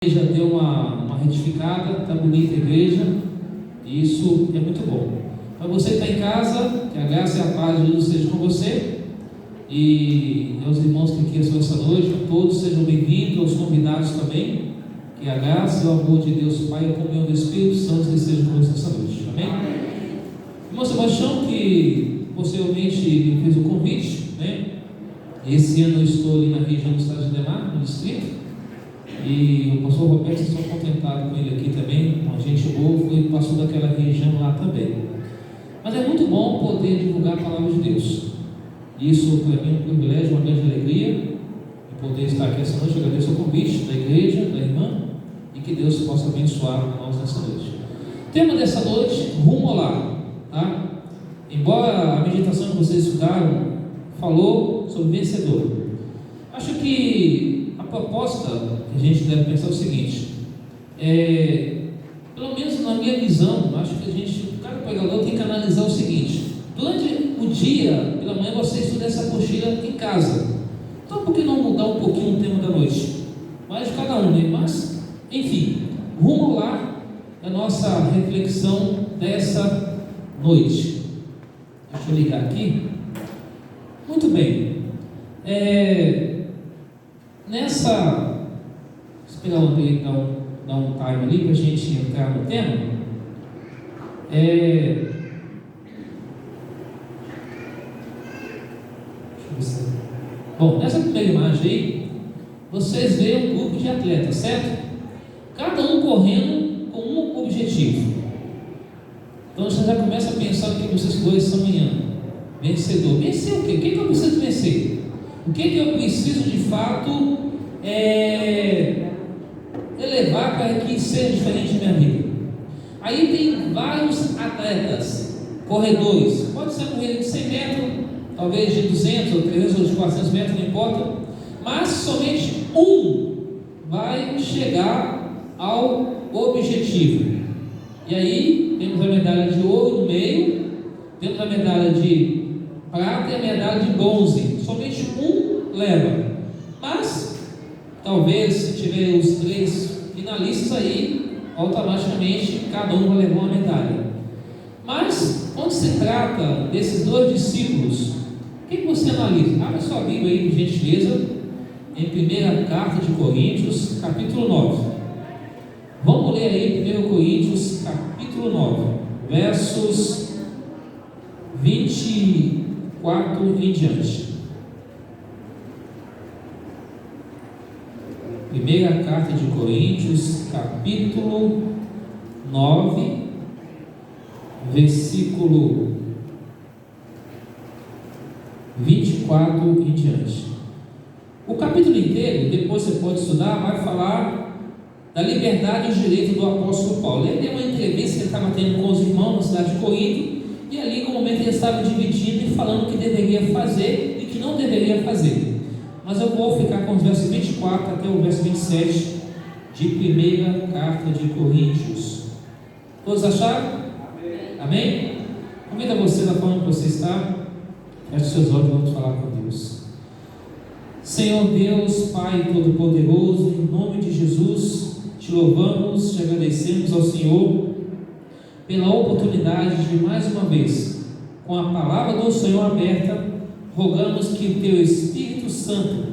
Já deu uma retificada, está bonita a igreja, e isso é muito bom. Para você que está em casa, que a graça e a paz de Jesus seja com você, e meus irmãos que aqui estão essa noite, todos sejam bem-vindos, os convidados também, que a graça e o amor de Deus Pai e a comunhão do Espírito Santo estejam com você essa noite, amém? Irmão Sebastião, que possivelmente me fez o convite, né? Esse ano eu estou ali na região do estado de Ademar, no distrito. E o pastor Roberto está contentado com ele aqui também, uma gente boa, foi pastor daquela região lá também. Mas é muito bom poder divulgar a palavra de Deus. Isso para mim é um privilégio, uma grande alegria de poder estar aqui essa noite. Eu agradeço o convite da igreja, da irmã, e que Deus possa abençoar nós nessa noite. O tema dessa noite, rumo lá, tá? Embora a meditação que vocês estudaram falou sobre vencedor, acho que a proposta que a gente deve pensar é o seguinte: pelo menos na minha visão, acho que cada pregador tem que analisar o seguinte: durante o dia, pela manhã, você estuda essa apostila em casa, então por que não mudar um pouquinho o tema da noite? Mas de cada um, né? Mas, enfim, rumo lá da nossa reflexão dessa noite. Deixa eu ligar aqui. Muito bem. Deixa eu pegar dar um time ali para a gente entrar no tema. Deixa eu ver se... Bom, nessa primeira imagem aí, vocês veem um grupo de atletas, certo? Cada um correndo com um objetivo. Então você já começa a pensar o que vocês dois são amanhã. Vencedor. Vencer o quê? O que eu preciso vencer? O que eu preciso de fato elevar para que seja diferente na minha vida? Aí tem vários atletas, corredores. Pode ser uma corrida de 100 metros, talvez de 200 ou 300 ou de 400 metros, não importa. Mas somente um vai chegar ao objetivo. E aí temos a medalha de ouro no meio, temos a medalha de prata e a medalha de bronze. Somente um leva. Mas talvez, se tiver os 3 finalistas aí, automaticamente cada um vai levar uma medalha. Mas quando se trata desses 2 discípulos, o que você analisa? Abra sua Bíblia aí, por gentileza, em 1 Carta de Coríntios, capítulo 9. Vamos ler aí 1 Coríntios, capítulo 9, versos 24 em diante. Primeira Carta de Coríntios, capítulo 9, versículo 24 em diante. O capítulo inteiro, depois você pode estudar, vai falar da liberdade e o direito do apóstolo Paulo. Ele deu uma entrevista que ele estava tendo com os irmãos na cidade de Corinto, e ali, no momento, ele estava dividindo e falando o que deveria fazer e o que não deveria fazer. Mas eu vou ficar com os versos 24 até o verso 27 de 1 Carta de Coríntios. Todos acharam? Amém? Convido você da forma que você está. Feche seus olhos e vamos falar com Deus. Senhor Deus, Pai Todo-Poderoso, em nome de Jesus, te louvamos, te agradecemos ao Senhor pela oportunidade de mais uma vez, com a palavra do Senhor aberta, rogamos que o teu Espírito Santo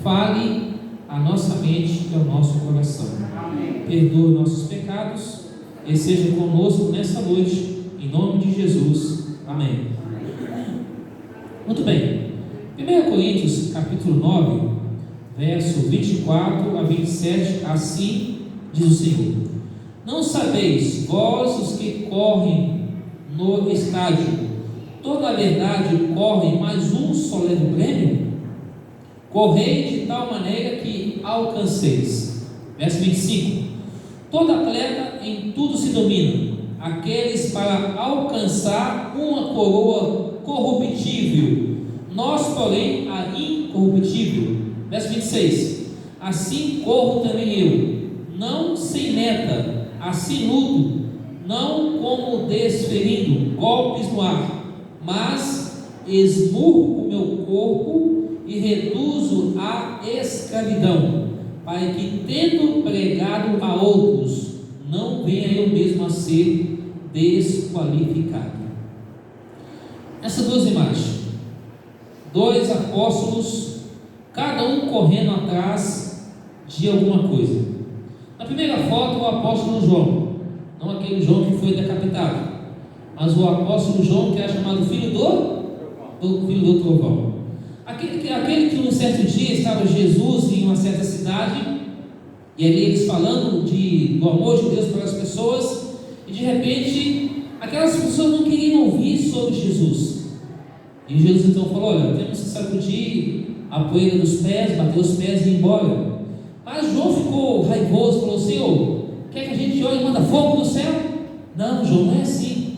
fale a nossa mente e ao nosso coração. Amém. Perdoe nossos pecados e seja conosco nessa noite, em nome de Jesus. Amém. Muito bem. 1 Coríntios, capítulo 9, verso 24 a 27, assim diz o Senhor: não sabeis, vós os que correm no estádio, toda a verdade correm, mas um só leva o prêmio? Correi de tal maneira que alcanceis. Verso 25: todo atleta em tudo se domina, aqueles para alcançar uma coroa corruptível, nós, porém, a incorruptível. Verso 26: assim corro também eu, não sem meta, assim luto, não como desferindo golpes no ar, mas esmurro o meu corpo e reduzo à escravidão, para que, tendo pregado a outros, não venha eu mesmo a ser desqualificado. Essas duas imagens, dois apóstolos, cada um correndo atrás de alguma coisa. Na primeira foto, o apóstolo João, não aquele João que foi decapitado, mas o apóstolo João, que é chamado filho do trovão. Aquele que um certo dia estava Jesus em uma certa cidade, e ali eles falando do amor de Deus para as pessoas, e de repente aquelas pessoas não queriam ouvir sobre Jesus. E Jesus então falou: olha, temos que sacudir a poeira dos pés, bater os pés e ir embora. Mas João ficou raivoso, falou: Senhor, quer que a gente olhe e manda fogo do céu? Não, João, não é assim.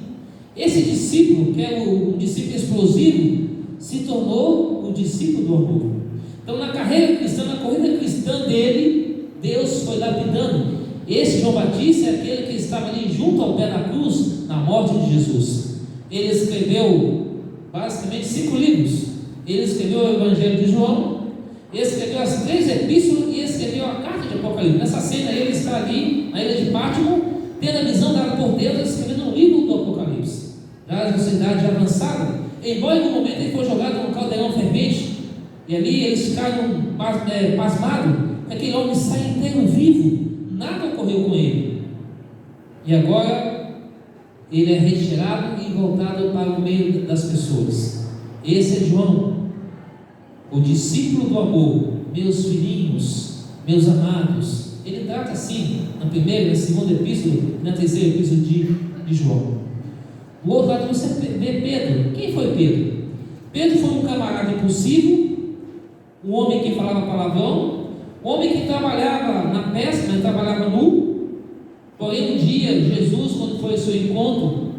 Esse discípulo, que é o discípulo explosivo, se tornou o discípulo do amor. Então, na carreira cristã, na corrida cristã dele, Deus foi lapidando. Esse João Batista é aquele que estava ali junto ao pé da cruz, na morte de Jesus. Ele escreveu basicamente 5 livros. Ele escreveu o Evangelho de João, ele escreveu as 3 epístolas e escreveu a carta de Apocalipse. Nessa cena ele está ali na ilha de Pátimo, tendo a visão dada por Deus, escrevendo um livro do Apocalipse. Já na sua idade avançada, embora em algum momento ele foi jogado num caldeirão fervente, e ali eles ficaram pasmados, aquele homem sai inteiro vivo, nada ocorreu com ele. E agora ele é retirado e voltado para o meio das pessoas. Esse é João, o discípulo do amor, meus filhinhos, meus amados. Ele trata assim na primeira, na segunda epístola e na terceira epístola de João. Do outro lado você vê Pedro. Quem foi Pedro? Pedro foi um camarada impulsivo, um homem que falava palavrão, um homem que trabalhava na pesca, mas trabalhava nu. Porém, um dia, Jesus, quando foi ao seu encontro,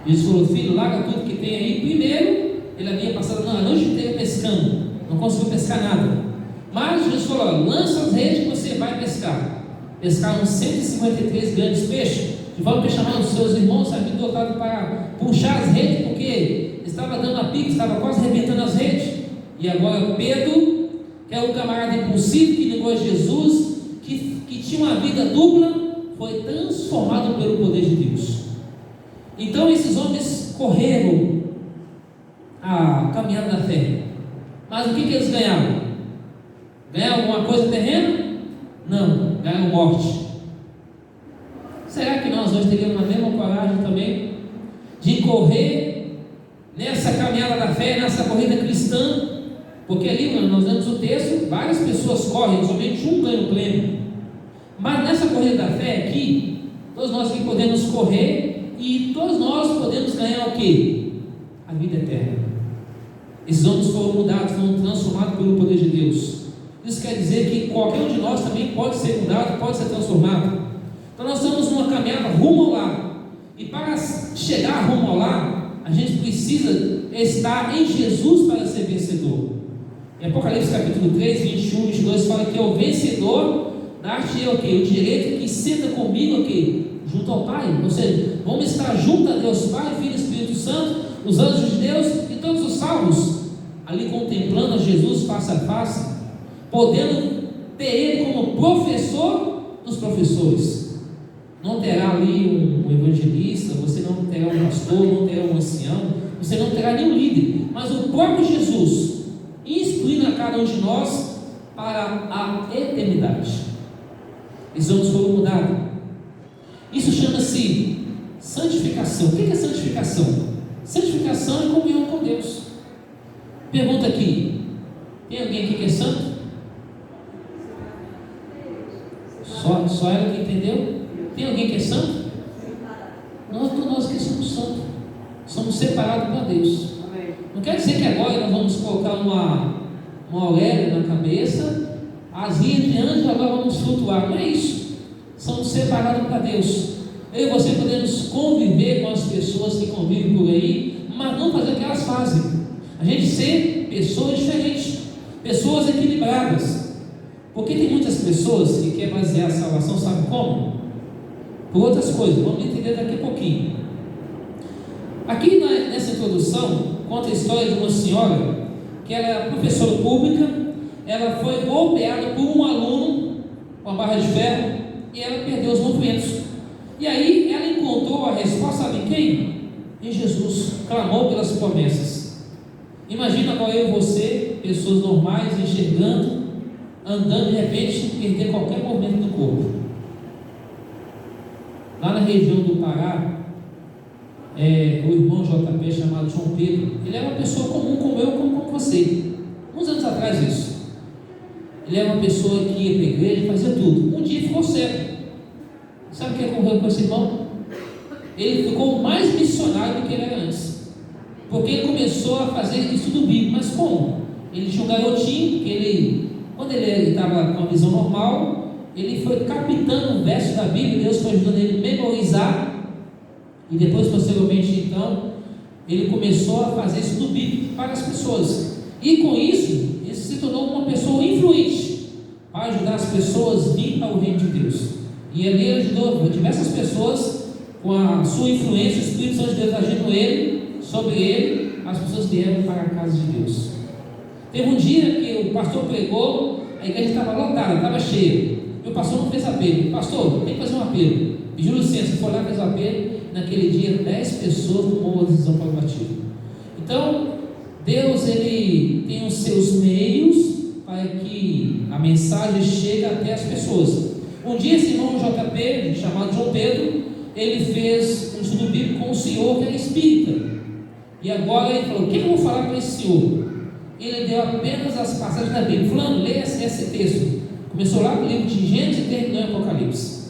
Jesus falou: filho, larga tudo que tem aí. Primeiro, ele havia passado a noite inteira pescando, não conseguiu pescar nada. Mas Jesus falou: lança as redes que você vai pescar. Pescaram 153 grandes peixes. E vão chamar os seus irmãos, havia dotado para puxar as redes, porque estava dando a pique, estava quase arrebentando as redes. E agora Pedro, que é um camarada impulsivo, que negou Jesus, que tinha uma vida dupla, foi transformado pelo poder de Deus. Então esses homens correram a caminhada da fé. Mas o que eles ganharam? Ganharam alguma coisa terrena? Não, ganharam morte. Será que nós hoje teríamos a mesma coragem também de correr nessa caminhada da fé, nessa corrida cristã? Porque ali, nós vemos o texto, várias pessoas correm, somente um ganha o prêmio. Mas nessa corrida da fé aqui, todos nós aqui podemos correr e todos nós podemos ganhar o quê? A vida eterna. Esses homens foram mudados, foram transformados pelo poder de Deus. Isso quer dizer que qualquer um de nós também pode ser mudado, pode ser transformado. Então nós estamos numa caminhada rumo ao lar. E para chegar rumo ao lar, a gente precisa estar em Jesus para ser vencedor. Em Apocalipse capítulo 3, 21, 22 fala que é o vencedor, dar-te o quê? O direito que senta comigo aqui, junto ao Pai. Ou seja, vamos estar junto a Deus Pai, Filho e Espírito Santo, os anjos de Deus e todos os salvos, ali contemplando a Jesus face a face, podendo ter Ele como professor dos professores. Não terá ali um evangelista, você não terá um pastor, não terá um ancião, você não terá nenhum líder, mas o próprio Jesus, instruindo a cada um de nós para a eternidade. Esses homens foram mudados. Isso chama-se santificação. O que é santificação? Santificação é comunhão com Deus. Pergunta aqui: tem alguém aqui que é santo? Só ela que entendeu? Tem alguém que é santo? Nós que somos santos, somos separados para Deus. Não quer dizer que agora nós vamos colocar uma auréola na cabeça, as linhas de anjo, agora vamos flutuar. Não é isso. Somos separados para Deus. Eu e você podemos conviver com as pessoas que convivem por aí, mas não fazer o que elas fazem. A gente ser pessoas diferentes, pessoas equilibradas. Porque tem muitas pessoas que querem basear a salvação, sabe como? Por outras coisas, vamos entender daqui a pouquinho. Aqui nessa introdução, conta a história de uma senhora que era professora pública. ela foi golpeada por um aluno com a barra de ferro e ela perdeu os movimentos. E aí ela encontrou a resposta, sabe quem? Em Jesus. Clamou pelas promessas. Imagina agora eu e você, pessoas normais, enxergando, andando, de repente perder qualquer movimento do corpo. Lá na região do Pará, o irmão JP, chamado João Pedro, ele era uma pessoa comum como eu, como você. Uns anos atrás isso. Ele era uma pessoa que ia para a igreja, fazia tudo. Um dia ficou cego. Sabe o que ocorreu com esse irmão? Ele ficou mais missionário do que ele era antes, porque ele começou a fazer estudo bíblico. Mas como? Ele tinha um garotinho que quando ele estava com a visão normal, ele foi captando um verso da Bíblia, Deus foi ajudando ele a memorizar, e depois, posteriormente, então, ele começou a fazer estudo bíblico para as pessoas, e com isso, ele se tornou uma pessoa influente para ajudar as pessoas a vir para o reino de Deus. E ali ele ajudou diversas pessoas com a sua influência, o Espírito Santo de Deus agindo sobre ele, as pessoas vieram para a casa de Deus. Teve um dia que o pastor pregou, a igreja estava lotada, estava cheia, e o pastor não fez apelo. Pastor, tem que fazer um apelo. Pediu licença, foi lá, fez o apelo. Naquele dia 10 pessoas tomou uma decisão para o batismo. Então Deus, ele tem os seus meios para que a mensagem chegue até as pessoas. Um dia esse irmão JP, chamado João Pedro, ele fez um estudo bíblico com um senhor que era espírita, e agora ele falou: o que eu vou falar para esse senhor? Ele deu apenas as passagens da Bíblia. Fulano, leia esse texto. Começou lá no livro de Gênesis e terminou em Apocalipse.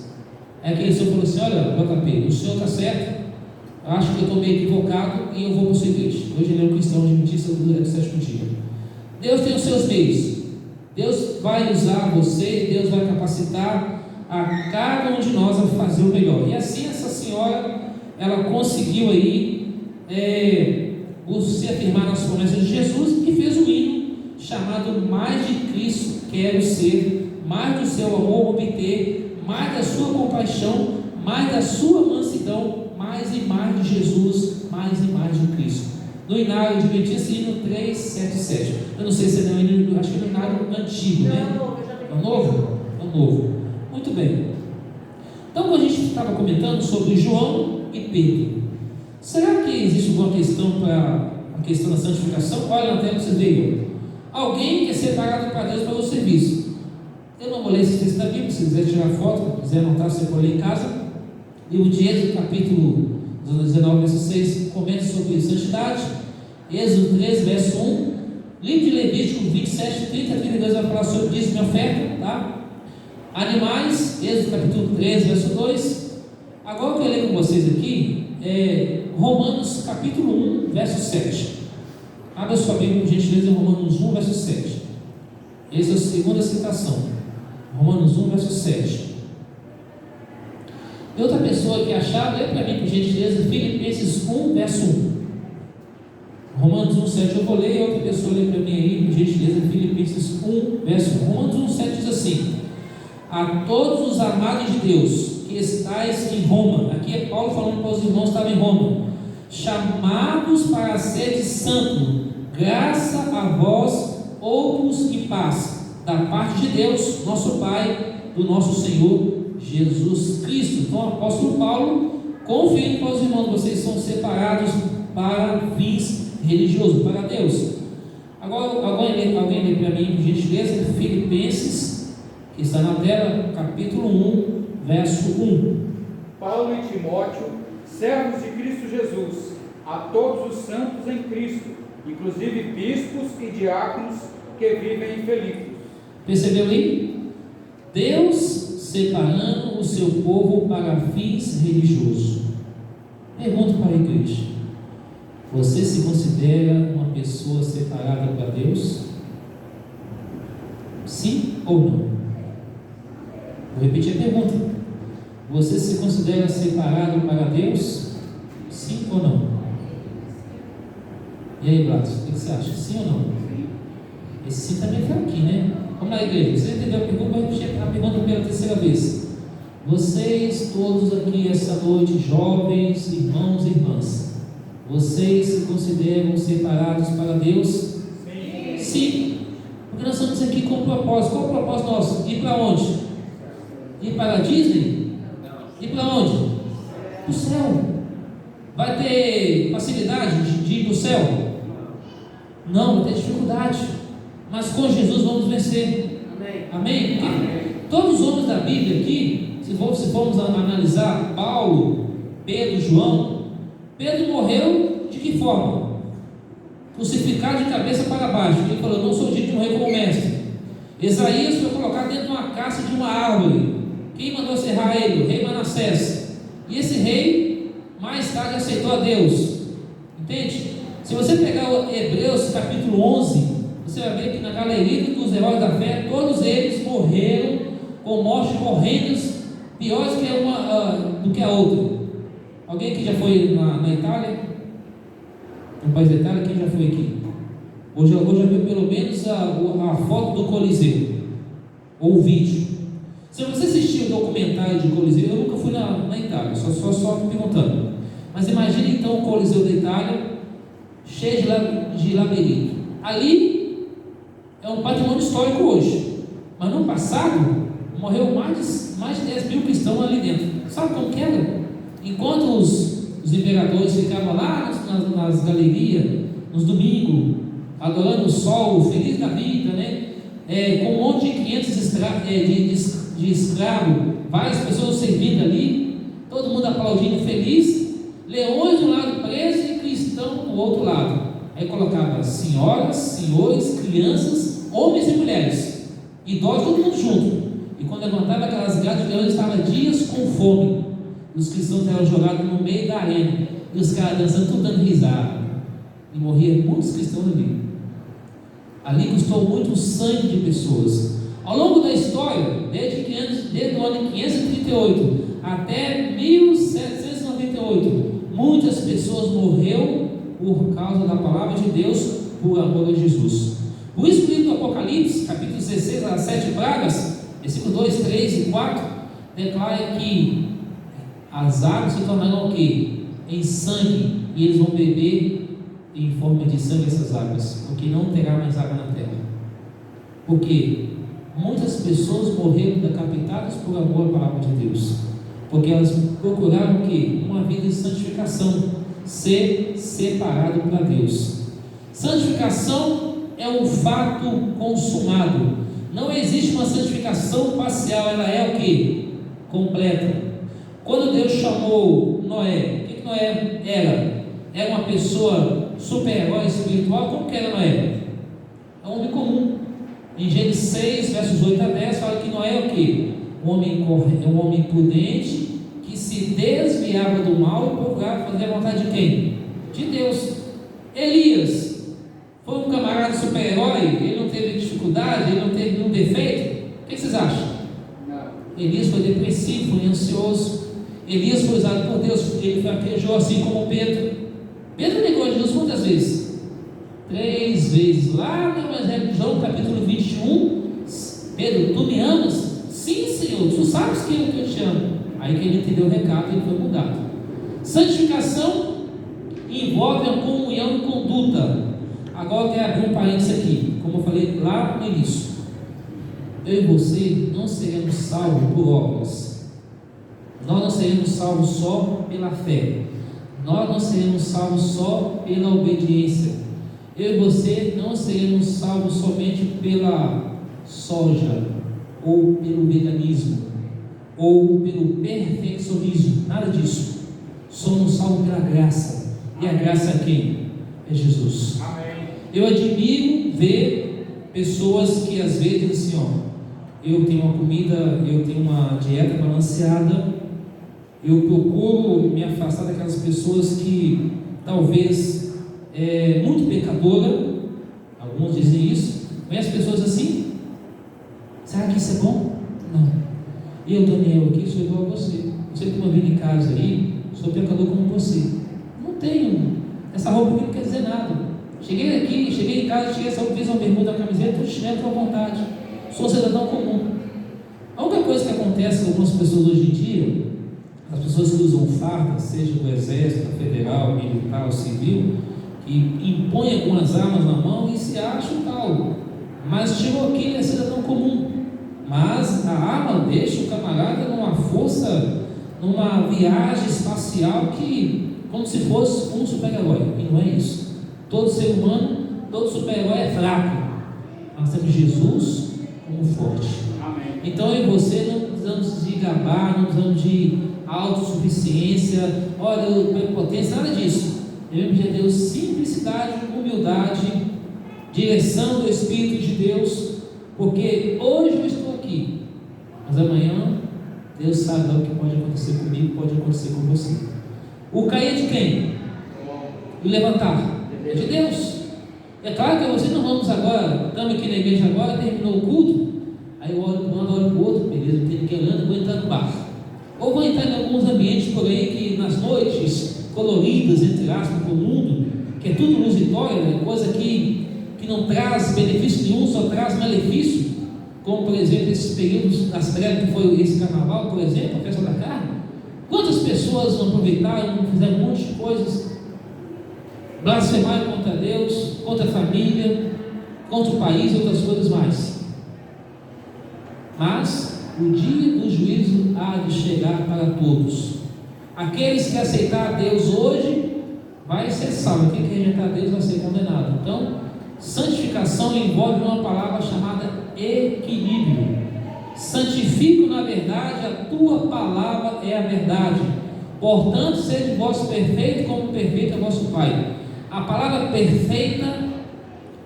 Aí aquele senhor falou assim: olha, JP, o senhor está certo, acho que eu estou meio equivocado e eu vou para a sua igreja. Hoje ele é um cristão adventista do sétimo dia. Deus tem os seus meios. Deus vai usar você, Deus vai capacitar a cada um de nós a fazer o melhor. E assim essa senhora, ela conseguiu aí se afirmar nas promessas de Jesus, e fez um hino chamado Mais de Cristo Quero Ser, mais do seu amor obter, mais da sua compaixão, mais da sua mansidão, mais e mais de Jesus, mais e mais de Cristo. No Inário Adventista, hino 377. Eu não sei se é no hino, acho que é no Inário antigo, né? É o novo? É o novo. Muito bem. Então, quando a gente estava comentando sobre João e Pedro, será que existe alguma questão para a questão da santificação? Olha na tela que você veio. Alguém que é separado para Deus para o serviço. Eu não vou ler esse texto da Bíblia. Se quiser tirar foto, quiser anotar, você pode ler em casa. Livro de Êxodo, capítulo 19, verso 6, comenta sobre santidade. Êxodo 13, verso 1. Livro de Levítico 27, 30 a 32 vai falar sobre dízimo e oferta, tá? Animais, Êxodo capítulo 13, verso 2. Agora o que eu leio com vocês aqui é Romanos capítulo 1, verso 7. Abra sua Bíblia, por gentileza, em Romanos 1, verso 7. Essa é a segunda citação. Romanos 1, verso 7. E outra pessoa que achar, lê para mim, por gentileza, Filipenses 1, verso 1. Romanos 1, 7 eu vou ler, e outra pessoa lê para mim aí, por gentileza, Filipenses 1, verso 1. Romanos 1, 7 diz assim: a todos os amados de Deus que estáis em Roma, aqui é Paulo falando para os irmãos que estavam em Roma, chamados para seres santos, graça a vós outros e paz, da parte de Deus, nosso Pai, do nosso Senhor Jesus Cristo. Então o apóstolo Paulo confirma para os irmãos: vocês são separados para fins religiosos, para Deus. Agora alguém lê para mim, por gentileza, Filipenses, que está na tela, capítulo 1, verso 1. Paulo e Timóteo, servos de Cristo Jesus, a todos os santos em Cristo, inclusive bispos e diáconos que vivem em Filipos. Percebeu aí? Deus separando o seu povo para fins religiosos. Pergunto para a igreja: você se considera uma pessoa separada para Deus? Sim ou não? Vou repetir a pergunta: você se considera separado para Deus? Sim ou não? E aí, Blatos, o que você acha? Sim ou não? Esse sim também foi aqui, né? Vamos lá, igreja. Você entendeu a pergunta? Vou repetir a pergunta pela terceira vez. Vocês todos aqui essa noite, jovens, irmãos e irmãs, vocês se consideram separados para Deus? Sim. Sim. Porque nós estamos estamos aqui com um propósito. Qual é o propósito nosso? Ir para onde? Ir para a Disney? Ir para onde? Para o céu. Vai ter facilidade de ir para o céu? Não, vai ter dificuldade. Mas com Jesus vamos vencer. Amém? Amém? Todos os homens da Bíblia aqui, se formos analisar Paulo, Pedro, João, Pedro morreu de que forma? Crucificado de cabeça para baixo. Ele falou: não sou digno de morrer como mestre. Isaías foi colocado dentro de uma caça de uma árvore. Quem mandou serrar ele? O rei Manassés. E esse rei mais tarde aceitou a Deus. Entende? Se você pegar o Hebreus capítulo 11, você vai ver que na galeria dos heróis da fé, todos eles morreram com mortes horrendas, piores do que a outra. Alguém que já foi na Itália? No país da Itália, quem já foi aqui? Hoje já viu pelo menos a foto do Coliseu, ou o vídeo. Se você assistiu o documentário de Coliseu, eu nunca fui na Itália, só me perguntando. Mas imagine então o Coliseu da Itália, cheio de labirinto. Ali é um patrimônio histórico hoje, mas no passado morreu mais de 10 mil cristãos ali dentro. Sabe como que era? Enquanto os imperadores ficavam lá nas galerias, nos domingos, adorando o sol, feliz da vida, né? Com um monte de 500 de escravos, várias pessoas servindo ali, todo mundo aplaudindo feliz, leões do lado preso e cristão do outro lado. Aí colocava senhoras, senhores, crianças, homens e mulheres, idosos, todo mundo junto. E quando levantava aquelas grades, os leões estavam dias com fome. Os cristãos eram jogados no meio da arena, e os caras dançando, tudo dando risada. E morriam muitos cristãos ali. Ali custou muito o sangue de pessoas. Ao longo da história, desde o ano 538 até 1798, muitas pessoas morreram por causa da palavra de Deus, por amor a Jesus. Por isso, o livro do Apocalipse, capítulo 16, as 7 pragas, versículos 2, 3 e 4, declara que as águas se tornarão o quê? Em sangue, e eles vão beber em forma de sangue essas águas, porque não terá mais água na terra. Porque muitas pessoas morreram decapitadas por amor à palavra de Deus, porque elas procuraram o quê? Uma vida de santificação, ser separado para Deus. Santificação é um fato consumado. Não existe uma santificação parcial, ela é o quê? Completa. Quando Deus chamou Noé, o que Noé era? Era uma pessoa super-herói espiritual? Como que era Noé? É um homem comum. Em Gênesis 6, versos 8 a 10, fala que Noé é o quê? Um homem prudente, que se desviava do mal e procurava fazer a vontade de quem? De Deus. Elias foi um camarada super-herói, ele não teve dificuldade, ele não teve nenhum defeito. O que vocês acham? Não. Elias foi depressivo, foi ansioso. Elias foi usado por Deus, ele fraquejou assim como Pedro. Pedro negou a Jesus quantas vezes? 3 vezes. Lá no Evangelho de João, capítulo 21, Pedro, tu me amas? Sim, Senhor, tu sabes que eu te amo. Aí que ele entendeu o recado e ele foi mudado. Santificação envolve a comunhão e conduta. Agora eu quero abrir um parênteses aqui, como eu falei lá no início. Eu e você não seremos salvos por obras. Nós não seremos salvos só pela fé. Nós não seremos salvos só pela obediência. Eu e você não seremos salvos somente pela soja, ou pelo veganismo, ou pelo perfeccionismo. Nada disso. Somos salvos pela graça. E a graça é quem? É Jesus. Amém. Eu admiro ver pessoas que às vezes dizem assim: ó, eu tenho uma comida, eu tenho uma dieta balanceada. Eu procuro me afastar daquelas pessoas que talvez é muito pecadora. Alguns dizem isso. Conhece pessoas assim? Será que isso é bom? Não. Eu, Daniel, aqui sou igual a você. Você tem uma vida em casa aí, sou pecador como você. Não tenho. Essa roupa aqui não quer dizer nada. Cheguei aqui, cheguei em casa, cheguei essa roupa, fiz uma bermuda, uma camiseta, estou chinelo à vontade. Sou um cidadão comum. A única coisa que acontece com algumas pessoas hoje em dia, as pessoas que usam farda, seja do exército, federal, militar ou civil, que impõem algumas armas na mão e se acham tal. mas chegou aqui, ele é cidadão comum. Mas a arma deixa o camarada numa força, numa viagem espacial que, como se fosse um super-herói, e não é isso. Todo ser humano, todo super-herói é fraco, mas temos Jesus como forte. Amém. Então eu e você não precisamos de gabar, não precisamos de autossuficiência, olha, prepotência, nada disso. Devemos pedir a Deus simplicidade, humildade, direção do Espírito de Deus, porque hoje eu estou aqui, mas amanhã Deus sabe o que pode acontecer comigo, pode acontecer com você. O cair de quem? E levantar é de Deus. É claro que você não vamos agora, estamos aqui na igreja agora, terminou o culto, aí eu olho para um lado, olho para o outro, beleza, não tem ninguém andando, vou entrar no bar. Ou vou entrar em alguns ambientes por aí que nas noites coloridas, entre aspas, do mundo, que é tudo ilusório, né? Coisa que não traz benefício nenhum, só traz malefício, como por exemplo esses períodos das trevas que foi esse carnaval, por exemplo, a festa da carne. Quantas pessoas não aproveitaram, não fizeram um monte de coisas, blasfemaram contra Deus, contra a família, contra o país e outras coisas mais. Mas o dia do juízo há de chegar para todos. Aqueles que aceitar a Deus hoje vai ser salvo, quem rejeitar a Deus vai ser condenado. Então, santificação envolve uma palavra chamada equilíbrio. Santifico na verdade, a tua palavra é a verdade. Portanto, sede vós perfeito, como perfeito é vosso Pai. A palavra perfeita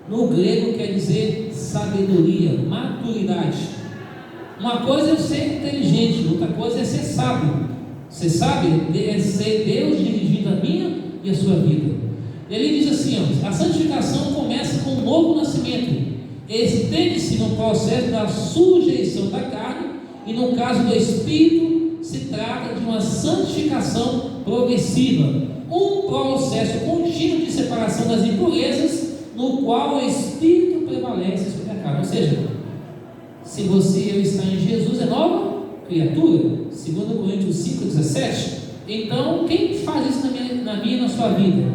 no grego quer dizer sabedoria, maturidade. Uma coisa é ser inteligente, outra coisa é ser sábio. Você sabe, é ser Deus dirigindo a minha e a sua vida. Ele diz assim, ó, a santificação começa com um novo nascimento. Estende-se no processo da sujeição da carne, e no caso do Espírito se trata de uma santificação progressiva, um processo contínuo de separação das impurezas, no qual o Espírito prevalece sobre a carne. Ou seja, se você e eu está em Jesus, é nova criatura, 2 Coríntios 5,17. Então, quem faz isso na minha e na sua vida?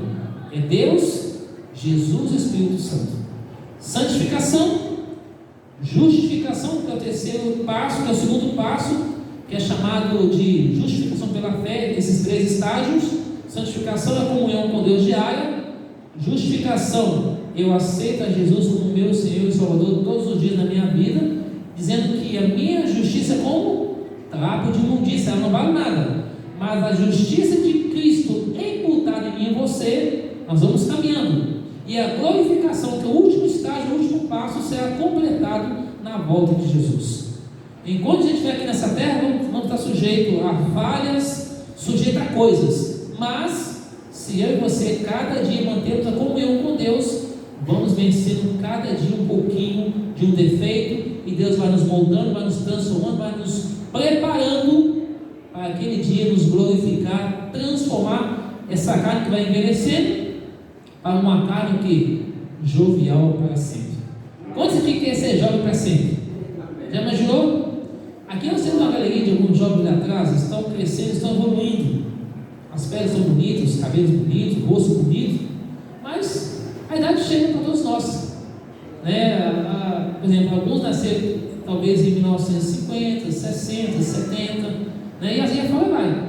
É Deus, Jesus e o Espírito Santo. Santificação, justificação, que é o terceiro passo, que é o segundo passo, que é chamado de justificação pela fé, esses 3 estágios. Santificação é a comunhão com Deus diária. Justificação, eu aceito a Jesus como meu Senhor e Salvador todos os dias da minha vida, dizendo que a minha justiça é como trapo de imundícia, ela não vale nada, mas a justiça de Cristo imputada em mim e você, nós vamos caminhando. E a glorificação, que é o último estágio, o último passo, será completado na volta de Jesus. Enquanto a gente estiver aqui nessa terra, vamos estar sujeito a falhas, sujeito a coisas, mas se eu e você cada dia mantermos a comunhão com Deus, vamos vencendo cada dia um pouquinho de um defeito, e Deus vai nos moldando, vai nos transformando, vai nos preparando para aquele dia nos glorificar, transformar essa carne que vai envelhecendo para uma carne que jovial para sempre. Quantos aqui quer ser jovem para sempre? Já imaginou? Aqui nós temos uma galeria de alguns jovens lá atrás, estão crescendo, estão evoluindo. As peles são bonitas, os cabelos bonitos, o rosto bonito, mas a idade chega para todos nós. Por exemplo, alguns nasceram talvez em 1950, 60, 70, e assim a fala vai.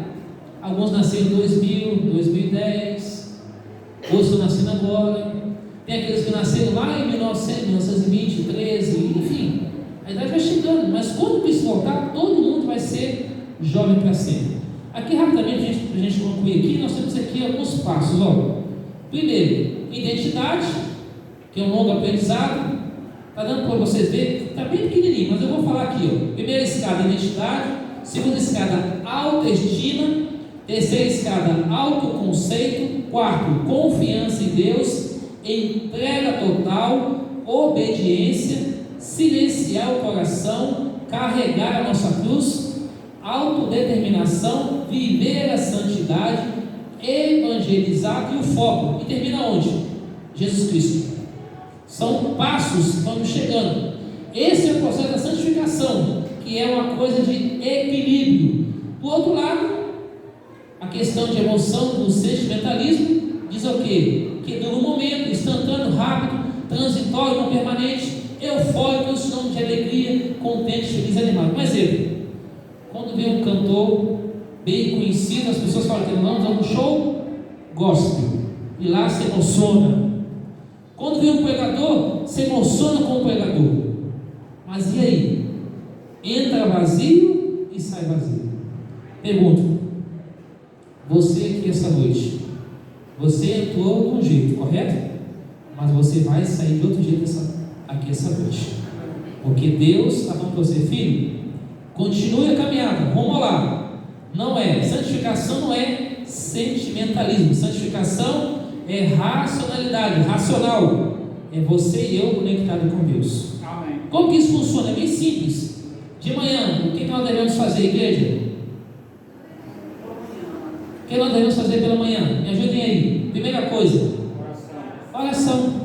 Alguns nasceram em 2000, 2010, outros estão nascendo agora. Tem aqueles que nasceram lá em 1900, 1920, 13, enfim. A idade vai chegando, mas quando Cristo voltar, todo mundo vai ser jovem para sempre. Aqui rapidamente, para a gente concluir aqui, nós temos aqui alguns passos. Primeiro, identidade, que é um longo aprendizado. Está dando para vocês verem, está bem pequenininho, mas eu vou falar aqui. Primeira escada, identidade. Segunda escada, autoestima. Terceira escada, autoconceito. Quarto, confiança em Deus. Entrega total, obediência, silenciar o coração, carregar a nossa cruz, autodeterminação, viver a santidade, evangelizar, e o foco. E termina onde? Jesus Cristo. São passos que vamos chegando. Esse é o processo da santificação, que é uma coisa de equilíbrio. Do outro lado, a questão de emoção, do sentimentalismo, diz o quê? Que dura um momento, instantâneo, rápido, transitório, não permanente. eufóricos, sinônimo de alegria, contente, feliz, animado. Um exemplo: quando vem um cantor bem conhecido, as pessoas falam que vamos a um show gospel, e lá se emociona. Quando vem um pregador, se emociona com o pregador. Mas e aí? Entra vazio e sai vazio. Pergunto: você aqui essa noite, você entrou de um jeito, correto? Mas você vai sair de outro jeito aqui essa noite. Porque Deus está falando para você: filho, continue a caminhada, vamos lá. Não é, santificação não é sentimentalismo, santificação é racionalidade, racional. É você e eu conectados com Deus. Amém. Como que isso funciona? É bem simples. De manhã, o que nós devemos fazer, igreja? O que nós devemos fazer pela manhã? Me ajudem aí. Primeira coisa: oração.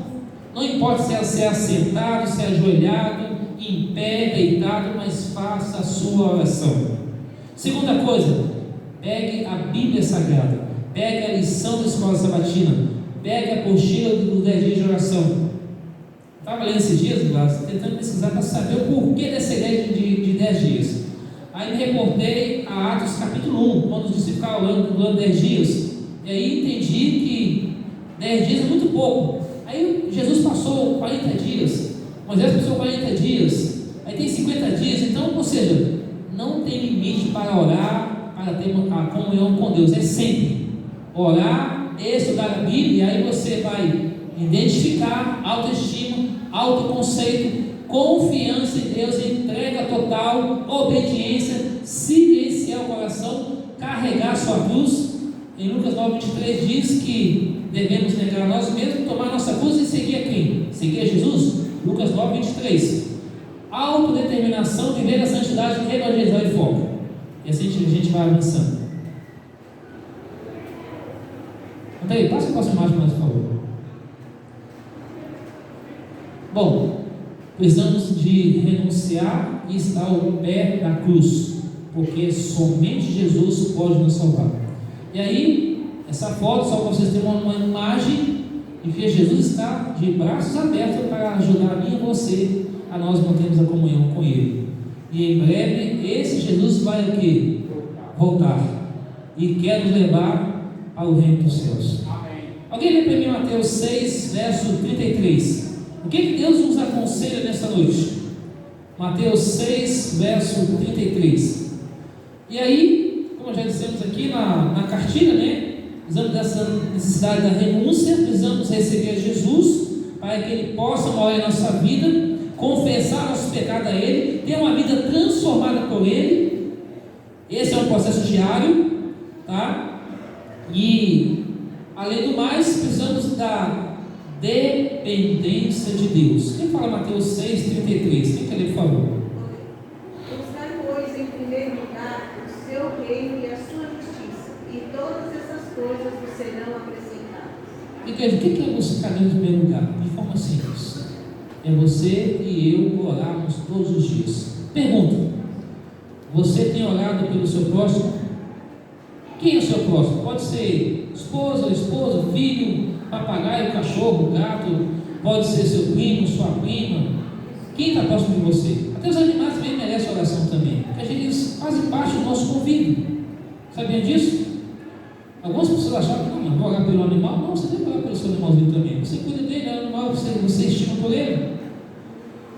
Não importa se é assentado, se é ajoelhado, em pé, deitado, mas faça a sua oração. Segunda coisa: pegue a Bíblia Sagrada, pegue a lição da escola sabatina, pegue a apostila dos 10 dias de oração. Estava lendo esses dias, tentando pesquisar para saber o porquê dessa ideia de 10 dias. Aí me reportei a Atos capítulo 1, quando os discípulos ficaram orando 10 dias. E aí entendi que 10 dias é muito pouco. Aí Jesus passou 40 dias, Moisés passou 40 dias, aí tem 50 dias. Então, ou seja, não tem limite para orar, para ter a comunhão com Deus. É sempre orar, estudar a Bíblia, e aí você vai identificar autoestima, autoconceito, confiança em Deus, entrega total, obediência, silenciar o coração, carregar sua cruz. Em Lucas 9:23 diz que devemos negar a nós mesmos, tomar nossa cruz e seguir a quem? Seguir a Jesus. Lucas 9:23. Autodeterminação, viver a santidade, evangelizar e foco. E assim a gente vai avançando. Então, passa a próxima imagem, por favor. Bom, precisamos de renunciar e estar ao pé da cruz, porque somente Jesus pode nos salvar. E aí, essa foto, só para vocês terem uma imagem de que Jesus está de braços abertos para ajudar a mim e você a nós mantermos a comunhão com Ele. E em breve, esse Jesus vai o quê? Voltar. E quer nos levar ao reino dos céus. Amém. Alguém lê para mim Mateus 6, verso 33. O que Deus nos aconselha nessa noite? Mateus 6, verso 33. E aí, como já dissemos aqui na cartilha, né? Precisamos dessa necessidade da renúncia, precisamos receber Jesus para que Ele possa morar em nossa vida, confessar nosso pecado a Ele, ter uma vida transformada por Ele. Esse é um processo diário, tá? E além do mais, precisamos da dependência de Deus. Quem fala Mateus 6,33? Quem quer ler, por favor? Buscai, pois, em primeiro lugar o seu reino e a sua justiça, e todas essas coisas vos serão acrescentadas. Igreja, o que é buscar Deus em primeiro lugar? De forma simples: é você e eu orarmos todos os dias. Pergunta: você tem orado pelo seu próximo? Quem é o seu próximo? Pode ser esposa, esposo, filho, papagaio, cachorro, gato, pode ser seu primo, sua prima. Quem está próximo de você? Até os animais também merecem oração também, porque eles fazem parte do nosso convívio. Sabia disso? Algumas pessoas acharam que não vou orar pelo animal. Não, você deve orar pelo seu animalzinho também. Você cuida dele, é animal, você estima por ele.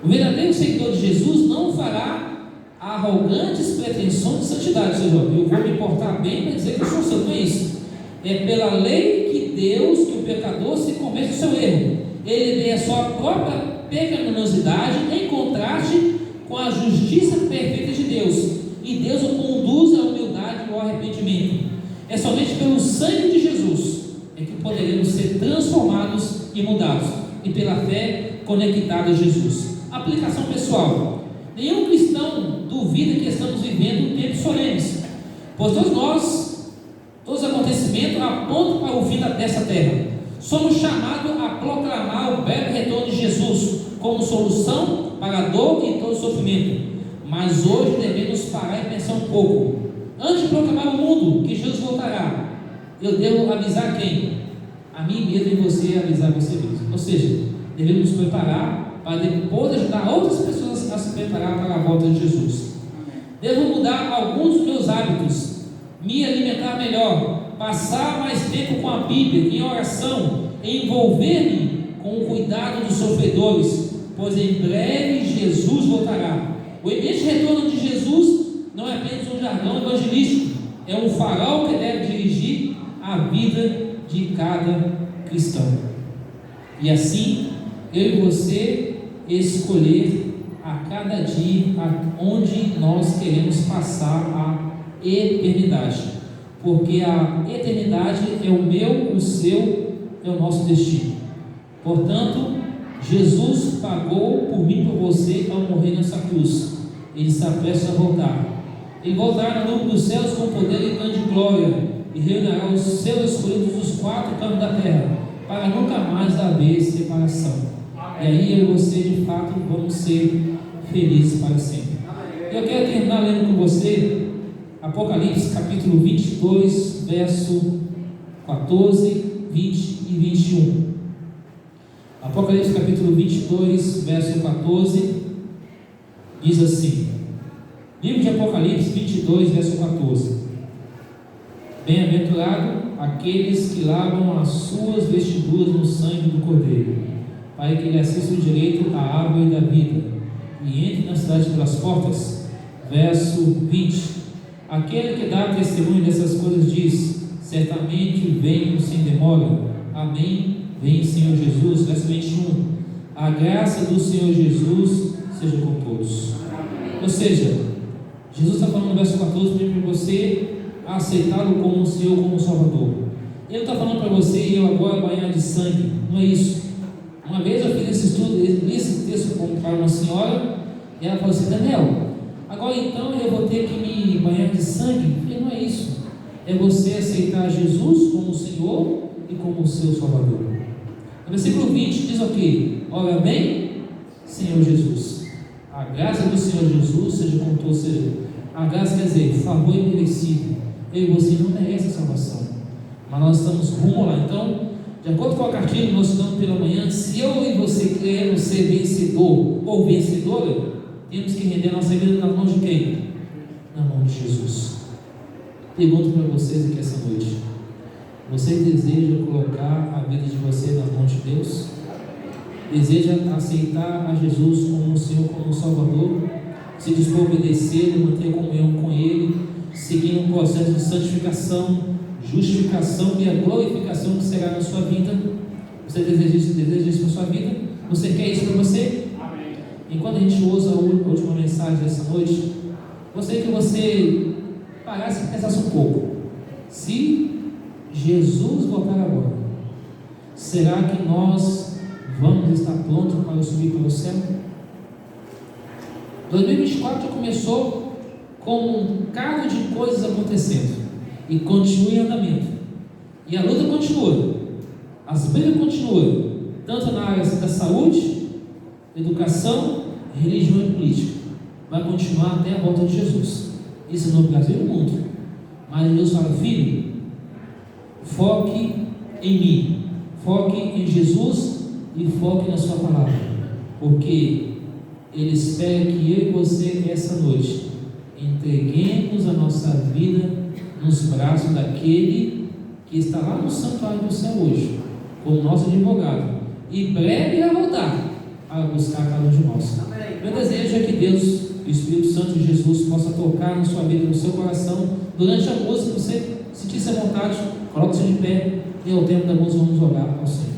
O verdadeiro seguidor de Jesus não fará arrogantes pretensões de santidade. Ou seja, eu vou me portar bem para dizer que eu sou santo. Não é isso. É pela lei que Deus, que o pecador se convence do seu erro. Ele vê a sua própria pecaminosidade em contraste com a justiça perfeita de Deus, e Deus o conduz à humildade e ao arrependimento. É somente pelo sangue de Jesus é que poderemos ser transformados e mudados, e pela fé conectados a Jesus. Aplicação pessoal: nenhum cristão duvida que estamos vivendo tempos solenes, pois todos os acontecimentos apontam para o fim dessa terra. Somos chamados a proclamar o breve retorno de Jesus como solução para a dor e todo o sofrimento. Mas hoje devemos parar e pensar um pouco. Antes de proclamar ao mundo que Jesus voltará, eu devo avisar quem? A mim mesmo e você avisar você mesmo. Ou seja, devemos nos preparar para depois ajudar outras pessoas a se preparar para a volta de Jesus. Devo mudar alguns dos meus hábitos, me alimentar melhor, passar mais tempo com a Bíblia, em oração, envolver-me com o cuidado dos sofredores, pois em breve Jesus voltará. O iminente retorno de Jesus não é apenas um jargão evangelístico, é um farol que deve dirigir a vida de cada cristão. E assim, eu e você escolher a cada dia onde nós queremos passar a eternidade, porque a eternidade é o meu, o seu, é o nosso destino. Portanto, Jesus pagou por mim e por você ao morrer nessa cruz. Ele está prestes a voltar. Ele voltará na nuvem dos céus com poder e grande glória, e reunirá os seus escolhidos dos quatro cantos da terra, para nunca mais haver separação. E aí eu e você, de fato, vamos ser felizes para sempre. Eu quero terminar lendo com você Apocalipse capítulo 22, verso 14, 20 e 21. Apocalipse capítulo 22, verso 14, diz assim: livro de Apocalipse 22, verso 14: bem-aventurado aqueles que lavam as suas vestiduras no sangue do Cordeiro, para que lhe assista o direito à árvore da vida, e entre na cidade pelas portas. Verso 20: aquele que dá testemunho dessas coisas diz: certamente venho sem demora. Amém. Vem, Senhor Jesus. Verso 21: a graça do Senhor Jesus seja com todos. Ou seja, Jesus está falando no verso 14 para você aceitá-lo como o Senhor, como o Salvador. Ele está falando para você e eu agora banhar de sangue. Não é isso. Uma vez eu fiz esse estudo, li esse texto para uma senhora, e ela falou assim: Daniel, agora então eu vou ter que me banhar de sangue? Eu falei: não é isso. É você aceitar Jesus como o Senhor e como o seu Salvador. No versículo 20 diz o quê? Ora bem, Senhor Jesus, a graça do Senhor Jesus seja com todos. A graça quer dizer favor imerecido. Eu e você não merecem a salvação, mas nós estamos rumo lá. Então, de acordo com a cartilha que nós estamos pela manhã, se eu e você queremos ser vencedor ou vencedora, temos que render a nossa vida nas mãos de quem? Na mão de Jesus. Pergunto para vocês aqui essa noite: você deseja colocar a vida de você nas mãos de Deus? Deseja aceitar a Jesus como o Senhor, como o Salvador? Se dispor a obedecer, manter a comunhão com Ele, seguindo um processo de santificação, justificação e a glorificação que será na sua vida? Você deseja isso para a sua vida? Você quer isso para você? Amém. Enquanto a gente usa a última mensagem dessa noite, gostaria que você parasse e pensasse um pouco. Se Jesus voltar agora, será que nós vamos estar prontos para subir para o céu? 2024 já começou com um bocado de coisas acontecendo e continua em andamento, e a luta continua, as brigas continuam, tanto na área da saúde, educação, religião e política. Vai continuar até a volta de Jesus, isso no Brasil e no mundo. Mas Deus fala: filho, foque em mim, foque em Jesus e foque na sua palavra, porque Ele espera que eu e você essa noite entreguemos a nossa vida nos braços daquele que está lá no santuário do céu hoje, como nosso advogado, e breve irá voltar a buscar cada um de nós. Meu desejo é que Deus, o Espírito Santo de Jesus, possa tocar na sua vida, no seu coração. Durante a música, você sentir-se à vontade, coloque-se de pé, e ao tempo da música vamos orar ao Senhor.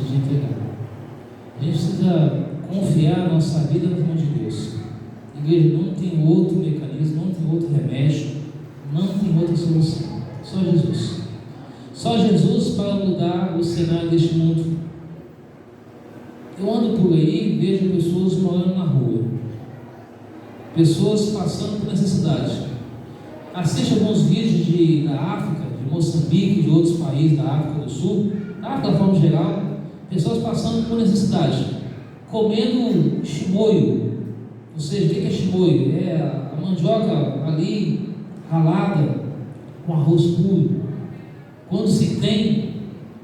de entregar. A gente precisa confiar a nossa vida nas mãos de Deus. Igreja, não tem outro mecanismo, não tem outro remédio, não tem outra solução. Só Jesus. Só Jesus para mudar o cenário deste mundo. Eu ando por aí e vejo pessoas morando na rua, pessoas passando por necessidade. Assisto alguns vídeos da África, de Moçambique, de outros países da África do Sul, da África de forma geral, pessoas passando por necessidade, comendo chimoio. Ou seja, o que é chimoio? É a mandioca ali ralada com arroz puro. Quando se tem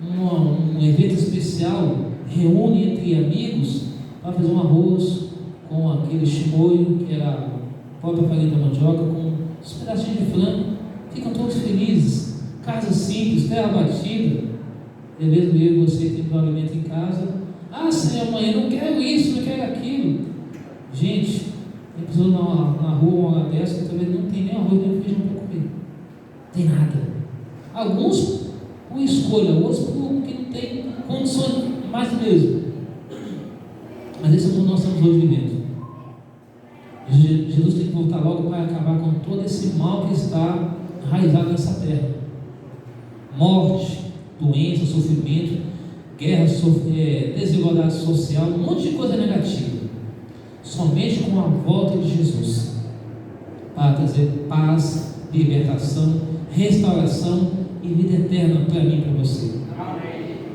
um evento especial, reúne entre amigos para fazer um arroz com aquele chimoio, que era a própria farinha da mandioca, com os pedacinhos de frango. Ficam todos felizes. Casa simples, terra batida. Beleza, eu e você tem um alimento em casa. Ah, Senhor, amanhã não quero isso, não quero aquilo. Gente, tem pessoas na rua, uma hora dessa, que talvez não tem nem arroz nem feijão para comer. Não tem nada. Alguns por escolha, outros porque não tem condições mais do mesmo. Mas esse é o mundo que nós estamos hoje vivendo. Jesus tem que voltar logo para acabar com todo esse mal que está enraizado nessa terra. Morte, doença, sofrimento, guerra, desigualdade social, um monte de coisa negativa. Somente com a volta de Jesus para trazer paz, libertação, restauração e vida eterna para mim e para você.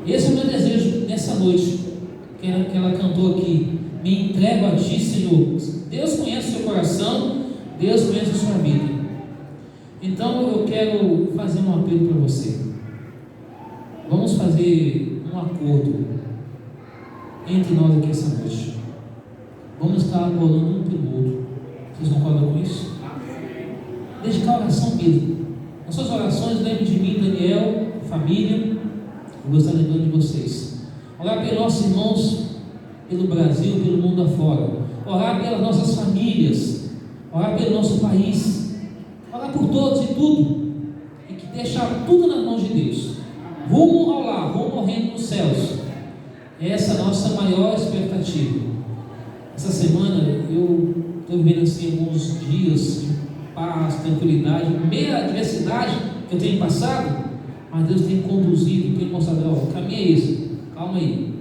Esse é o meu desejo nessa noite, que ela cantou aqui. Me entrego a Ti, Senhor. Deus conhece o seu coração, Deus conhece a sua vida. Então eu quero fazer um apelo para você. Vamos fazer um acordo entre nós aqui essa noite. Vamos estar orando um pelo outro. Vocês concordam com isso? Dedicar a oração mesmo. Nas suas orações, lembre de mim, Daniel, família. Eu gostaria de lembrando de vocês. Orar pelos nossos irmãos, pelo Brasil, pelo mundo afora. Orar pelas nossas famílias. Orar pelo nosso país. Orar por todos e tudo. E que deixar tudo nas mãos de Deus. Rumo ao lar, rumo ao reino dos céus. Essa é a nossa maior expectativa. Essa semana eu estou vivendo assim alguns dias de paz, tranquilidade, meio a adversidade que eu tenho passado, mas Deus tem conduzido, tem mostrado, ó, o caminho é esse, calma aí.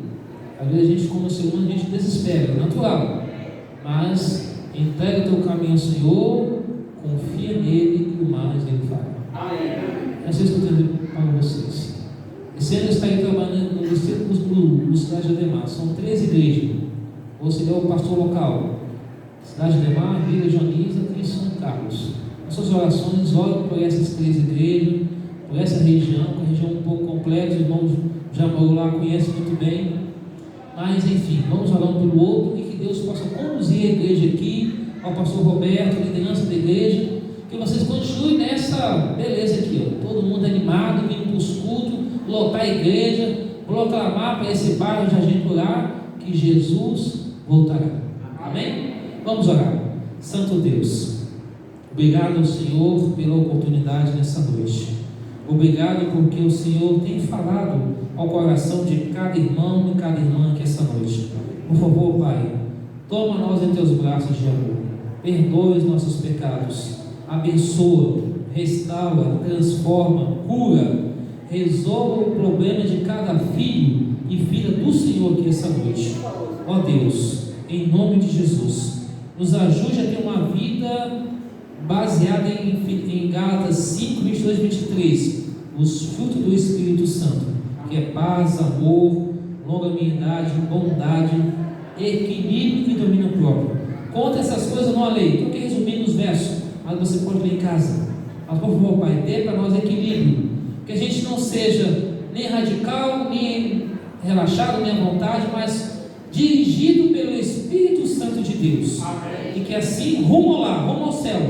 Às vezes a gente, como ser humano, a gente desespera, é natural, mas entrega o teu caminho ao Senhor, confia nele e o mais ele fará. É isso que eu tenho para vocês. Esse ano eu estarei trabalhando no Distrito dos Blu, no Cidade de Ademar. São 3 igrejas. Você é o pastor local. Cidade de Ademar, Vila Joaniza e São Carlos. Nas suas orações, ore por essas 3 igrejas, por essa região, que é uma região um pouco complexa, os irmãos já moram lá, conhecem muito bem. Mas enfim, vamos orar um pelo outro e que Deus possa conduzir a igreja aqui, ao pastor Roberto, a liderança da igreja, que vocês continuem nessa beleza aqui, ó. Todo mundo animado, vindo para os cultos, lotar a igreja, proclamar para esse bairro de Jardim Purar que Jesus voltará. Amém? Vamos orar. Santo Deus, obrigado ao Senhor pela oportunidade nessa noite. Obrigado porque o Senhor tem falado ao coração de cada irmão e cada irmã aqui essa noite. Por favor, Pai, toma nós em teus braços de amor. Perdoe os nossos pecados. Abençoa, restaura, transforma, cura. Resolva o problema de cada filho e filha do Senhor aqui essa noite. Ó Deus, em nome de Jesus, nos ajude a ter uma vida baseada em Gálatas 5, 22 e 23, os frutos do Espírito Santo, que é paz, amor, longanimidade, bondade, equilíbrio e domínio próprio. Conta essas coisas numa lei. Estou aqui resumindo os versos, mas você pode ler em casa. Mas por favor, Pai, dê para nós equilíbrio, que a gente não seja nem radical, nem relaxado, nem à vontade, mas dirigido pelo Espírito Santo de Deus. Amém. E que assim, rumo lá, rumo ao céu,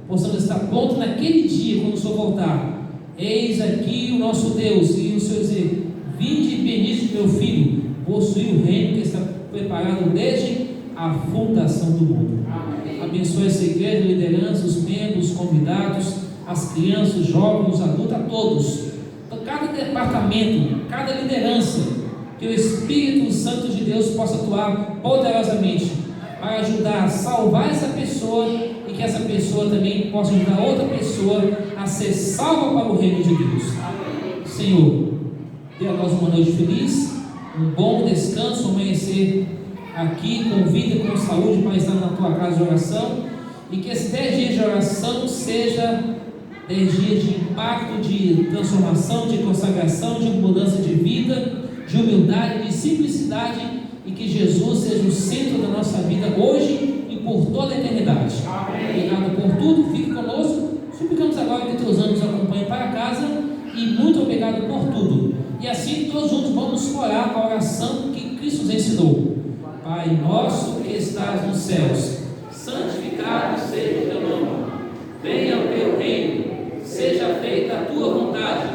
possamos estar prontos naquele dia, quando o Senhor voltar. Eis aqui o nosso Deus, e o Senhor dizer: vinde e bendize meu filho, possui o reino que está preparado desde a fundação do mundo. Amém. Abençoe essa igreja, a liderança, os membros, os convidados, as crianças, os jovens, os adultos, a todos, cada departamento, cada liderança, que que o Espírito Santo de Deus possa atuar poderosamente para ajudar a salvar essa pessoa e que essa pessoa também possa ajudar outra pessoa a ser salva para o reino de Deus. Senhor, dê a nós uma noite feliz, um bom descanso, amanhecer aqui com vida e com saúde para estar na tua casa de oração, e que esses 10 dias de oração seja 10 dias de impacto, de transformação, de consagração, de mudança de vida, de humildade, de simplicidade, e que Jesus seja o centro da nossa vida hoje e por toda a eternidade. Amém. Obrigado por tudo, fique conosco. Suplicamos agora que teus anjos acompanhem para casa, e muito obrigado por tudo. E assim todos juntos vamos orar com a oração que Cristo nos ensinou. Pai nosso que estás nos céus, santificado seja o teu nome. Venha o teu reino, seja feita a tua vontade,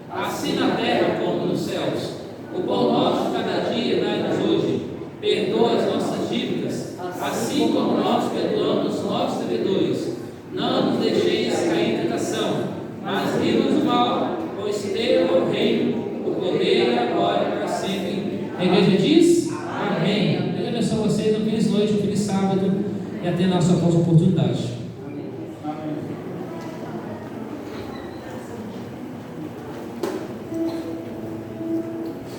assim na terra como nos céus. O pão nosso cada dia dai-nos hoje. Perdoa as nossas dívidas, assim como nós perdoamos os nossos devedores. Não nos deixeis cair em tentação, mas livra-nos do mal, pois teu é o reino, o poder e a glória para sempre. A igreja diz: Amém. Deus abençoe vocês, uma feliz noite, um feliz sábado, e até a nossa próxima oportunidade.